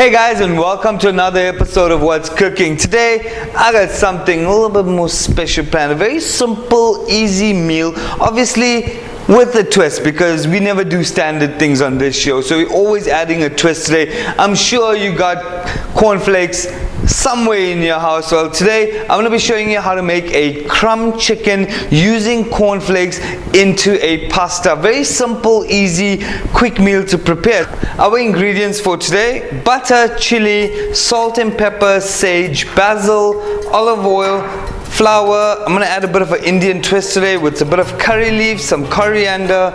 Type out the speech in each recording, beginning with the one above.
Hey guys, and welcome to another episode of What's Cooking. Today I got something a little bit more special planned. A very simple, easy meal, obviously with a twist, because we never do standard things on this show, so we're always adding a twist today. I'm sure you got cornflakes somewhere in your house. Well, today I'm going to be showing you how to make a crumb chicken using cornflakes into a pasta. Very simple, easy, quick meal to prepare. Our ingredients for today: butter, chili, salt and pepper, sage, basil, olive oil, flour. I'm going to add a bit of an Indian twist today with a bit of curry leaves, some coriander,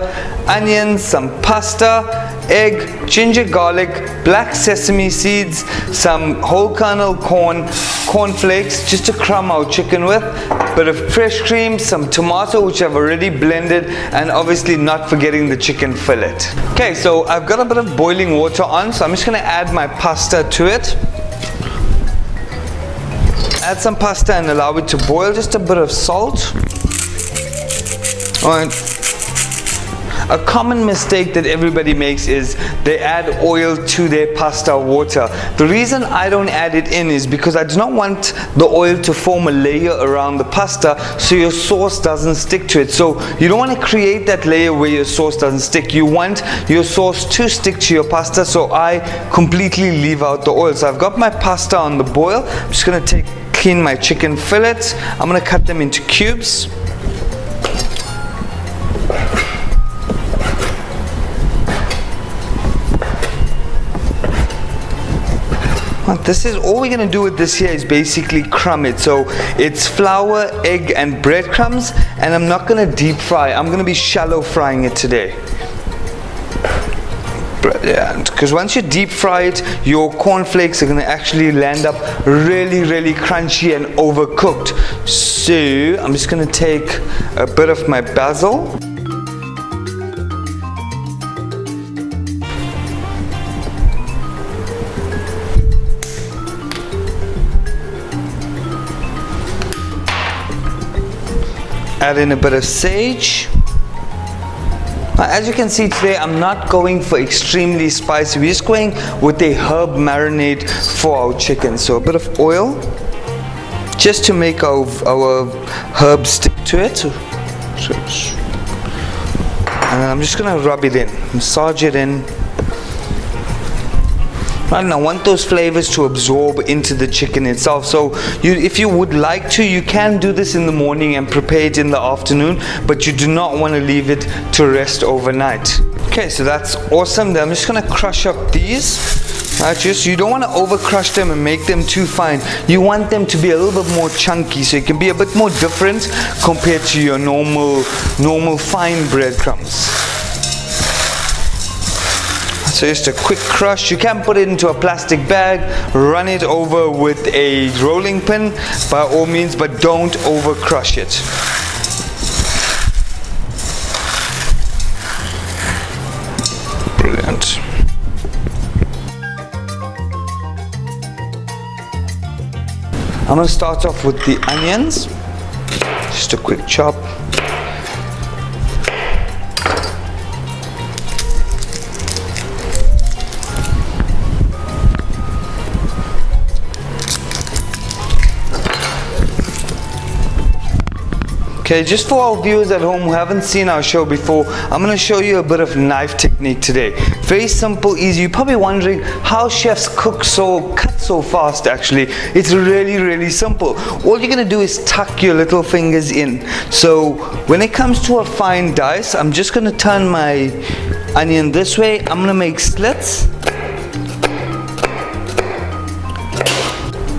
onions, some pasta, egg, ginger garlic, black sesame seeds, some whole kernel cornflakes just to crumb our chicken with, a bit of fresh cream, some tomato which I've already blended, and obviously not forgetting the chicken fillet. Okay, so I've got a bit of boiling water on, so I'm just going to add my pasta to it. Add some pasta and allow it to boil. Just a bit of salt. Alright. A common mistake that everybody makes is they add oil to their pasta water. The reason I don't add it in is because I do not want the oil to form a layer around the pasta so your sauce doesn't stick to it. So you don't want to create that layer where your sauce doesn't stick. You want your sauce to stick to your pasta, so I completely leave out the oil. So I've got my pasta on the boil. I'm just going to clean my chicken fillets. I'm going to cut them into cubes. This is all we're going to do with this here is basically crumb it. So it's flour, egg and breadcrumbs, and I'm not going to deep fry. I'm going to be shallow frying it today. Brilliant. Because once you deep fry it, your cornflakes are going to actually land up really crunchy and overcooked. So I'm just going to take a bit of my basil. Add in a bit of sage. Now, as you can see today, I'm not going for extremely spicy. We're just going with a herb marinade for our chicken. So a bit of oil, just to make our herbs stick to it. And then I'm just going to rub it in, massage it in. Right, and I want those flavors to absorb into the chicken itself. So if you would like to, you can do this in the morning and prepare it in the afternoon, but you do not want to leave it to rest overnight. Okay, so that's awesome. Then I'm just going to crush up these. Right, you don't want to over crush them and make them too fine. You want them to be a little bit more chunky, so it can be a bit more different compared to your normal fine breadcrumbs. So just a quick crush. You can put it into a plastic bag, run it over with a rolling pin by all means, but don't over crush it. Brilliant. I'm going to start off with the onions. Just a quick chop. Okay, just for our viewers at home who haven't seen our show before, I'm going to show you a bit of knife technique today. Very simple, easy. You're probably wondering how chefs cut so fast. Actually, it's really simple. All you're going to do is tuck your little fingers in. So when it comes to a fine dice, I'm just going to turn my onion this way. I'm going to make slits.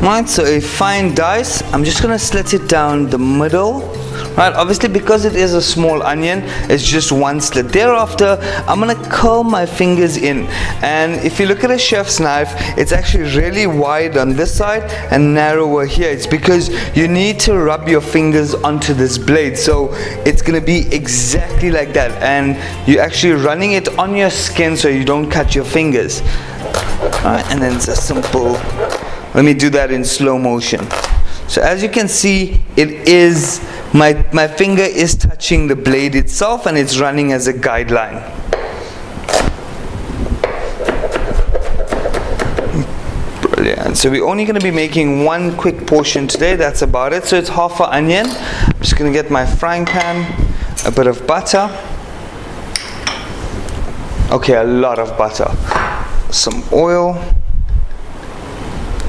Right, so a fine dice, I'm just going to slit it down the middle. Right, obviously because it is a small onion, it's just one slit. Thereafter, I'm going to curl my fingers in. And if you look at a chef's knife, it's actually really wide on this side and narrower here. It's because you need to rub your fingers onto this blade. So it's going to be exactly like that. And you're actually running it on your skin so you don't cut your fingers. Alright, and then it's a simple, let me do that in slow motion. So as you can see, it is, my finger is touching the blade itself and it's running as a guideline. Brilliant. So we're only going to be making one quick portion today. That's about it. So it's half an onion. I'm just going to get my frying pan, a bit of butter. Okay, a lot of butter. Some oil.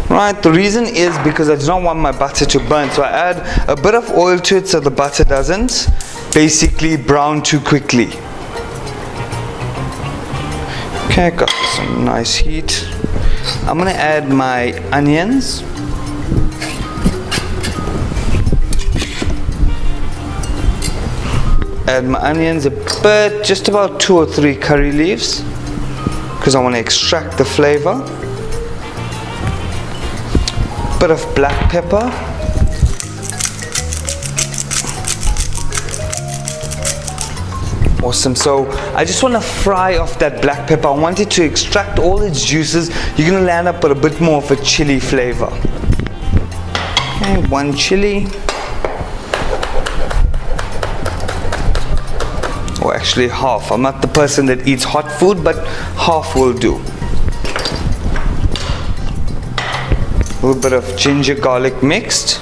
Right, the reason is because I do not want my butter to burn. So I add a bit of oil to it so the butter doesn't basically brown too quickly. Okay, got some nice heat. I'm going to add my onions. Add my onions, a bit, just about 2 or 3 curry leaves, because I want to extract the flavor. Bit of black pepper. Awesome. So I just want to fry off that black pepper. I want it to extract all its juices. You're going to land up with a bit more of a chili flavor. Okay, 1 chili. Or actually half. I'm not the person that eats hot food, but half will do. A little bit of ginger garlic mixed.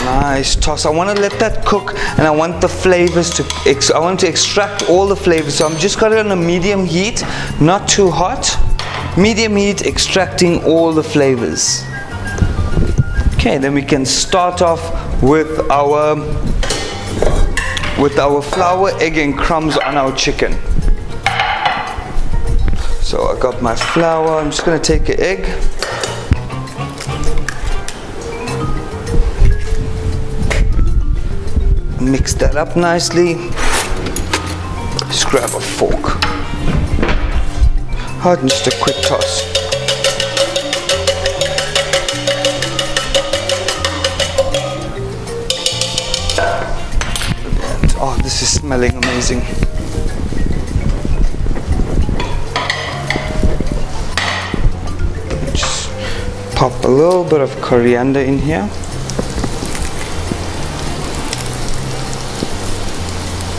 Nice toss. I want to let that cook, and I want the flavors to I want to extract all the flavors. So I'm just got it on a medium heat, not too hot. Medium heat, extracting all the flavors. Okay, then we can start off with our flour, egg and crumbs on our chicken. So I got my flour. I'm just going to take an egg. Mix that up nicely. Just grab a fork. And just a quick toss. And, oh, this is smelling amazing. Just pop a little bit of coriander in here.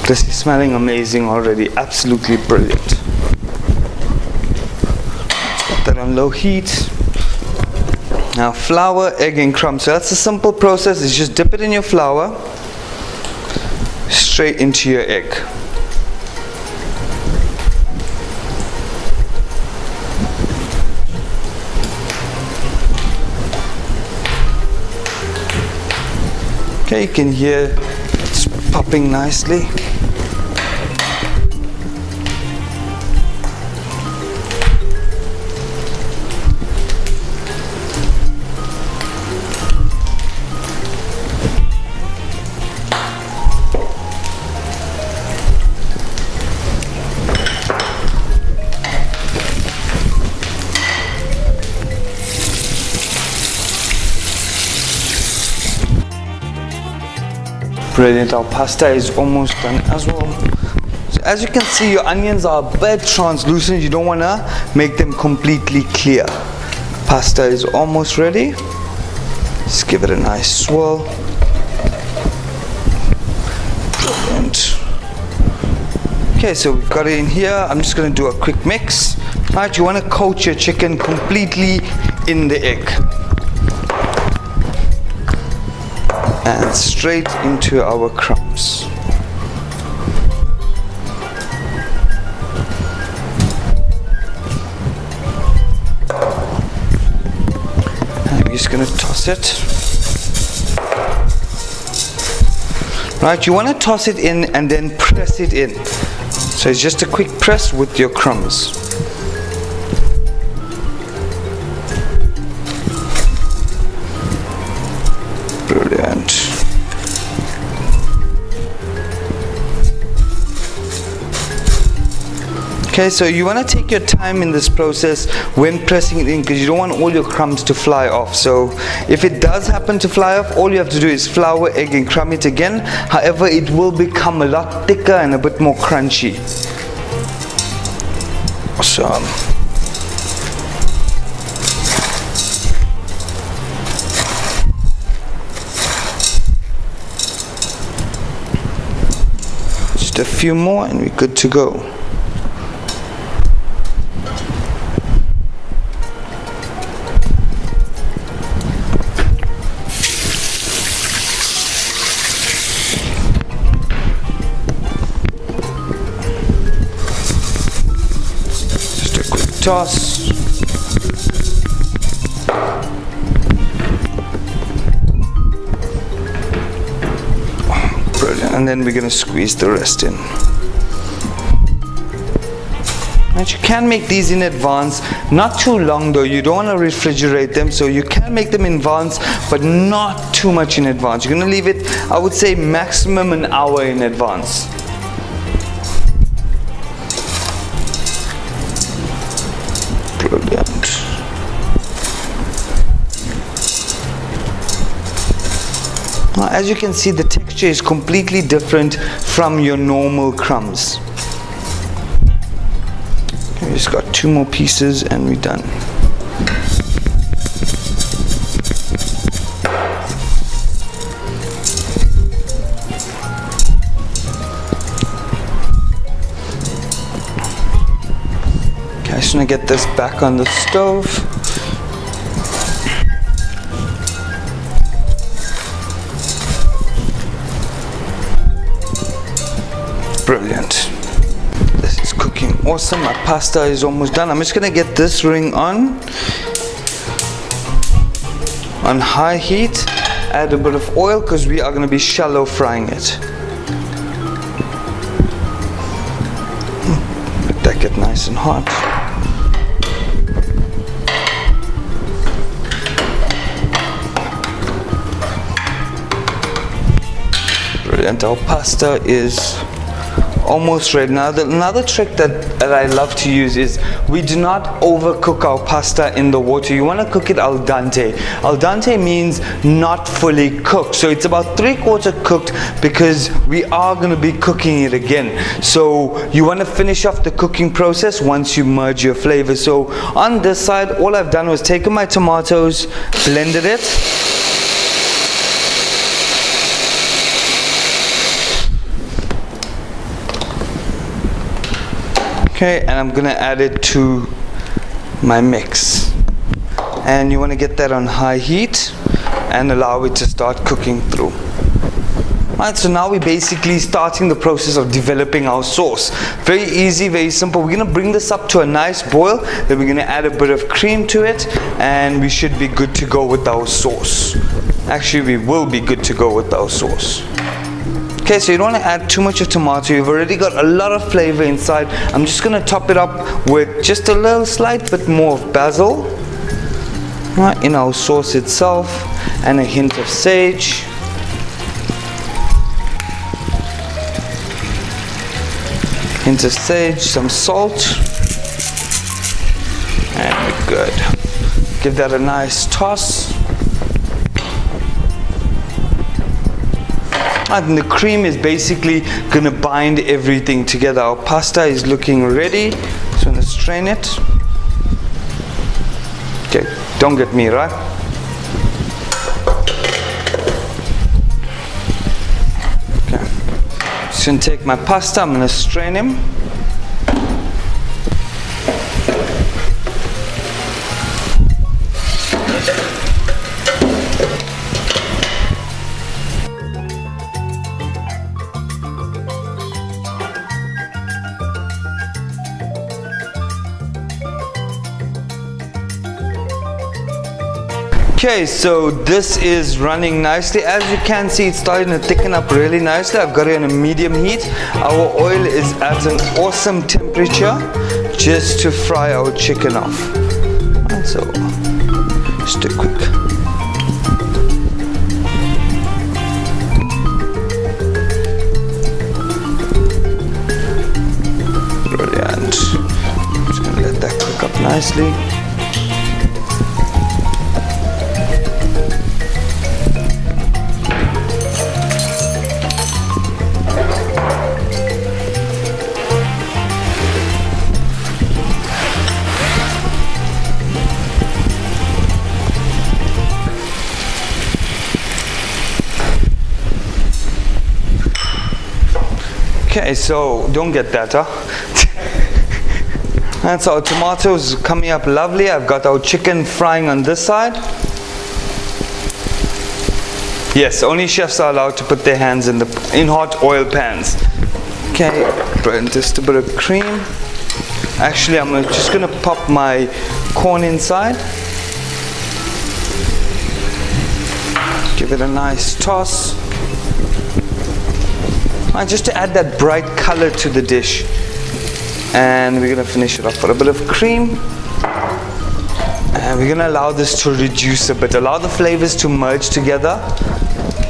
This is smelling amazing already, absolutely brilliant. Let's put that on low heat. Now flour, egg and crumbs. So that's a simple process. It's just dip it in your flour, straight into your egg. Okay, you can hear it's popping nicely. Brilliant, our pasta is almost done as well. So as you can see, your onions are a bit translucent. You don't want to make them completely clear. Pasta is almost ready. Just give it a nice swirl. Brilliant. Okay, so we've got it in here. I'm just going to do a quick mix. Alright, you want to coat your chicken completely in the egg. And straight into our crumbs. I'm just going to toss it. Right, you want to toss it in and then press it in. So it's just a quick press with your crumbs. Brilliant. Okay, so you want to take your time in this process when pressing it in, because you don't want all your crumbs to fly off. So if it does happen to fly off, all you have to do is flour, egg and crumb it again. However, it will become a lot thicker and a bit more crunchy. Awesome. Just a few more and we're good to go. toss. Brilliant. And then we're going to squeeze the rest in. And you can make these in advance, not too long though. You don't want to refrigerate them, so you can make them in advance, but not too much in advance. You're going to leave it, I would say, maximum an hour in advance. Brilliant. Now, as you can see, the texture is completely different from your normal crumbs. We just got 2 more pieces and we're done. Okay, I just want to get this back on the stove. Brilliant. This is cooking awesome. My pasta is almost done. I'm just gonna get this ring on high heat. Add a bit of oil because we are gonna be shallow frying it. Let that get nice and hot. Brilliant. Our pasta is almost ready. Now another trick that I love to use is we do not overcook our pasta in the water. You want to cook it al dente. Al dente means not fully cooked, so it's about 3/4 cooked because we are going to be cooking it again. So you want to finish off the cooking process once you merge your flavors. So on this side, all I've done was taken my tomatoes, blended it, okay, and I'm gonna add it to my mix. And you want to get that on high heat and allow it to start cooking through. Alright, so now we're basically starting the process of developing our sauce. Very easy, very simple. We're gonna bring this up to a nice boil, then we're gonna add a bit of cream to it, and we should be good to go with our sauce. Actually, we will be good to go with our sauce. Okay, so you don't want to add too much of tomato. You've already got a lot of flavor inside. I'm just going to top it up with just a little slight bit more of basil, right, in our sauce itself, and a hint of sage. Hint of sage, some salt, and we're good. Give that a nice toss. And the cream is basically gonna bind everything together. Our pasta is looking ready, so I'm gonna strain it. Okay, don't get me, right? Okay, just gonna take my pasta, I'm gonna strain him. Okay, so this is running nicely. As you can see, it's starting to thicken up really nicely. I've got it on a medium heat. Our oil is at an awesome temperature just to fry our chicken off. And so, just a quick. Brilliant. Just gonna let that cook up nicely. Okay, so don't get that, huh? And so our tomatoes coming up lovely. I've got our chicken frying on this side. Yes, only chefs are allowed to put their hands in hot oil pans. Okay, brilliant. Just a bit of cream. Actually, I'm just gonna pop my corn inside. Give it a nice toss. Just to add that bright color to the dish. And we're gonna finish it off with a bit of cream. And we're gonna allow this to reduce a bit. Allow the flavors to merge together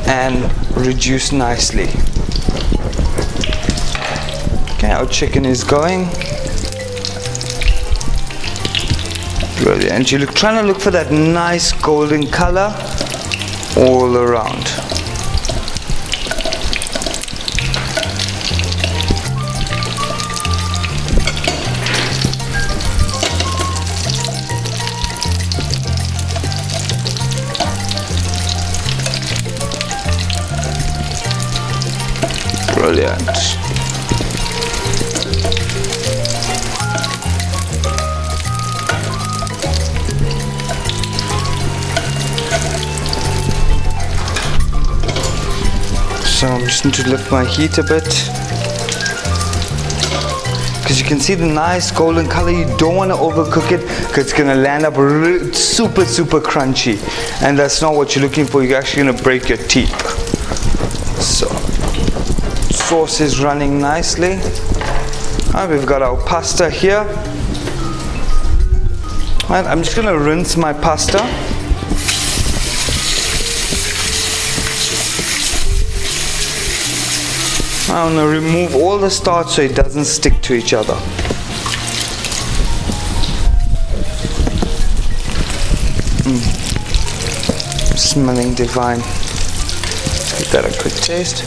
and reduce nicely. Okay, our chicken is going. Brilliant. You're trying to look for that nice golden color all around. Brilliant. So I'm just going to lift my heat a bit, because you can see the nice golden color. You don't want to overcook it because it's going to land up super crunchy, and that's not what you're looking for. You're actually going to break your teeth. So sauce is running nicely. Alright, we've got our pasta here. Alright, I'm just going to rinse my pasta. I'm going to remove all the starch so it doesn't stick to each other. Smelling divine. Let's give that a quick taste.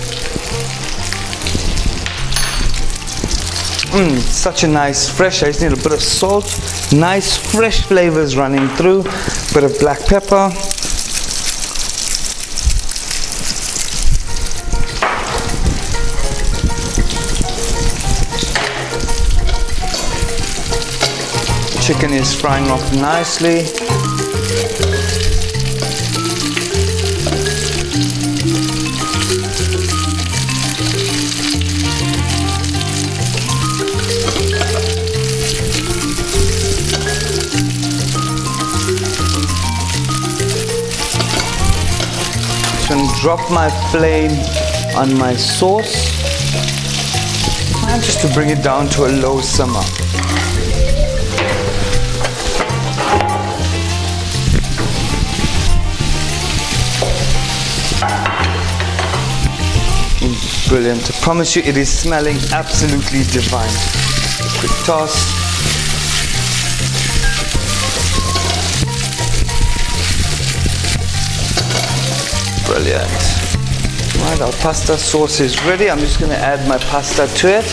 Such a nice fresh. I just need a bit of salt. Nice fresh flavors running through. Bit of black pepper. Chicken is frying up nicely. Just going to drop my flame on my sauce, and just to bring it down to a low simmer. Brilliant. I promise you it is smelling absolutely divine. A quick toss. Brilliant. Right, our pasta sauce is ready. I'm just going to add my pasta to it.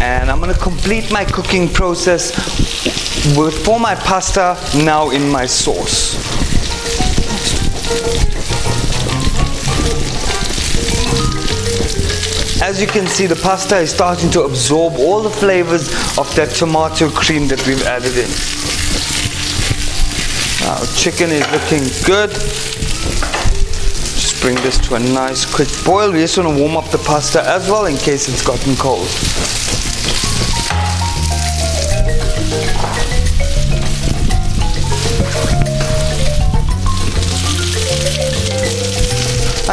And I'm going to complete my cooking process for my pasta now in my sauce. As you can see, the pasta is starting to absorb all the flavors of that tomato cream that we've added in. Our chicken is looking good. Just bring this to a nice quick boil. We just want to warm up the pasta as well in case it's gotten cold.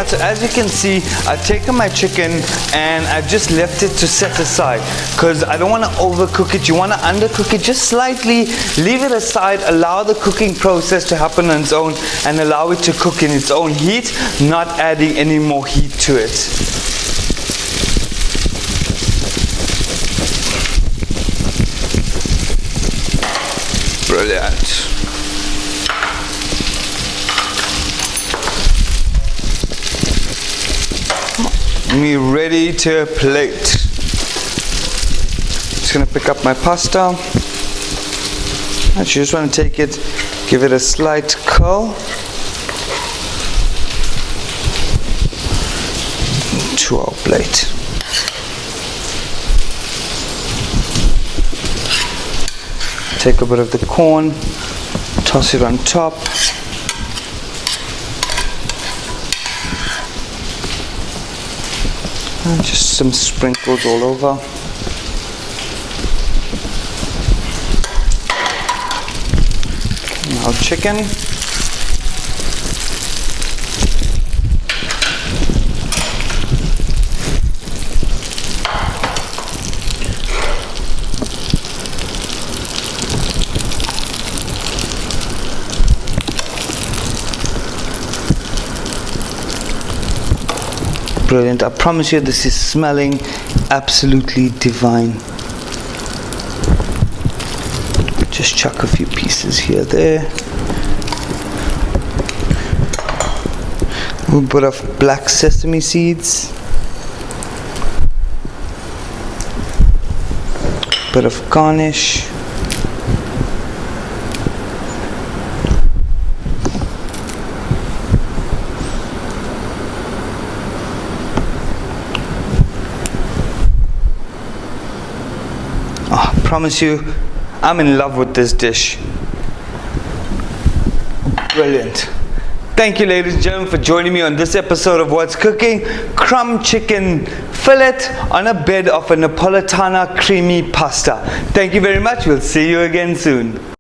So as you can see, I've taken my chicken and I've just left it to set aside because I don't want to overcook it. You want to undercook it just slightly, leave it aside, allow the cooking process to happen on its own and allow it to cook in its own heat, not adding any more heat to it. Brilliant. Me ready to plate. Just gonna pick up my pasta. Actually, just want to take it, give it a slight curl to our plate. Take a bit of the corn, toss it on top. And just some sprinkles all over. Now chicken. Brilliant. I promise you this is smelling absolutely divine. Just chuck a few pieces here, there. A little bit of black sesame seeds. Bit of garnish. I promise you, I'm in love with this dish. Brilliant. Thank you, ladies and gentlemen, for joining me on this episode of What's Cooking. Crumb chicken fillet on a bed of a Napolitana creamy pasta. Thank you very much. We'll see you again soon.